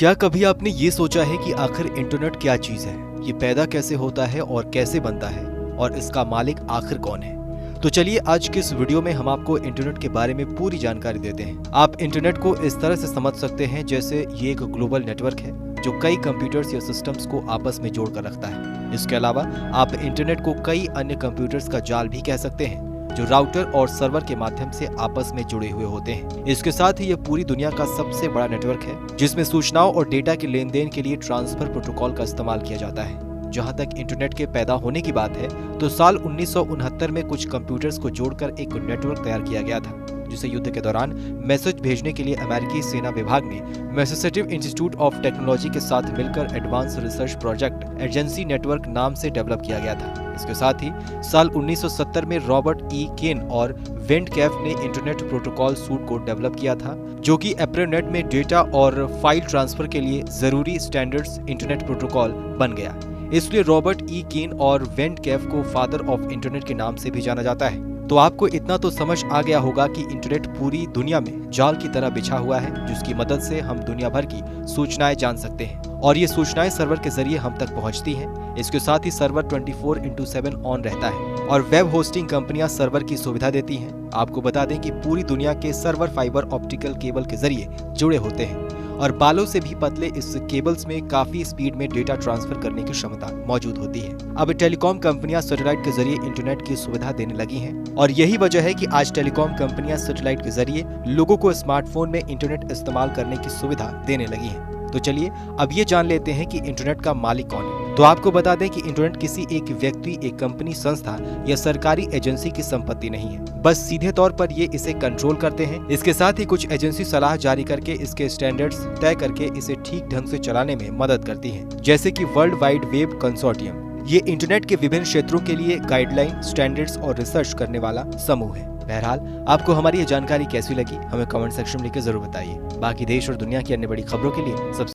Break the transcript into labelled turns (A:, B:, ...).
A: क्या कभी आपने ये सोचा है कि आखिर इंटरनेट क्या चीज है, ये पैदा कैसे होता है और कैसे बनता है, और इसका मालिक आखिर कौन है? तो चलिए आज के इस वीडियो में हम आपको इंटरनेट के बारे में पूरी जानकारी देते हैं। आप इंटरनेट को इस तरह से समझ सकते हैं जैसे ये एक ग्लोबल नेटवर्क है जो कई कंप्यूटर्स या सिस्टम्स को आपस में जोड़कर रखता है। इसके अलावा आप इंटरनेट को कई अन्य कंप्यूटर्स का जाल भी कह सकते हैं जो राउटर और सर्वर के माध्यम से आपस में जुड़े हुए होते हैं। इसके साथ ही ये पूरी दुनिया का सबसे बड़ा नेटवर्क है जिसमें सूचनाओं और डेटा के लेन देन के लिए ट्रांसफर प्रोटोकॉल का इस्तेमाल किया जाता है। जहां तक इंटरनेट के पैदा होने की बात है तो साल 1969 में कुछ कंप्यूटर्स को जोड़कर एक नेटवर्क तैयार किया गया था जिसे युद्ध के दौरान मैसेज भेजने के लिए अमेरिकी सेना विभाग ने मैसेचुसेट्स इंस्टीट्यूट ऑफ टेक्नोलॉजी के साथ मिलकर advance research project agency network नाम से डेवलप किया गया था। इसके साथ ही साल 1970 में रॉबर्ट ई केन और वेंट कैफ ने इंटरनेट प्रोटोकॉल सूट को डेवलप किया था जो कि एप्रोनेट में डेटा और फाइल ट्रांसफर के लिए जरूरी स्टैंडर्ड्स इंटरनेट प्रोटोकॉल बन गया। इसलिए रॉबर्ट ई केन और वेंट कैफ को फादर ऑफ इंटरनेट के नाम से भी जाना जाता है। तो आपको इतना तो समझ आ गया होगा कि इंटरनेट पूरी दुनिया में जाल की तरह बिछा हुआ है जिसकी मदद से हम दुनिया भर की सूचनाएं जान सकते हैं और ये सूचनाएं सर्वर के जरिए हम तक पहुंचती हैं। इसके साथ ही सर्वर 24/7 ऑन रहता है और वेब होस्टिंग कंपनियां सर्वर की सुविधा देती हैं। आपको बता दें कि पूरी दुनिया के सर्वर फाइबर ऑप्टिकल केबल के जरिए जुड़े होते हैं और बालों से भी पतले इस केबल्स में काफी स्पीड में डेटा ट्रांसफर करने की क्षमता मौजूद होती है। अब टेलीकॉम कंपनियां सैटेलाइट के जरिए इंटरनेट की सुविधा देने लगी हैं और यही वजह है कि आज टेलीकॉम कंपनियां सैटेलाइट के जरिए लोगों को स्मार्टफोन में इंटरनेट इस्तेमाल करने की सुविधा देने लगी हैं। तो चलिए अब ये जान लेते हैं कि इंटरनेट का मालिक कौन है। तो आपको बता दें कि इंटरनेट किसी एक व्यक्ति, एक कंपनी, संस्था या सरकारी एजेंसी की संपत्ति नहीं है, बस सीधे तौर पर ये इसे कंट्रोल करते हैं। इसके साथ ही कुछ एजेंसी सलाह जारी करके इसके स्टैंडर्ड्स तय करके इसे ठीक ढंग से चलाने में मदद करती है, जैसे कि वर्ल्ड वाइड वेब कंसोर्टियम। ये इंटरनेट के विभिन्न क्षेत्रों के लिए गाइडलाइन, स्टैंडर्ड्स और रिसर्च करने वाला समूह है। बहरहाल आपको हमारी ये जानकारी कैसी लगी हमें कमेंट सेक्शन में लिखकर जरूर बताइए। बाकी देश और दुनिया की अन्य बड़ी खबरों के लिए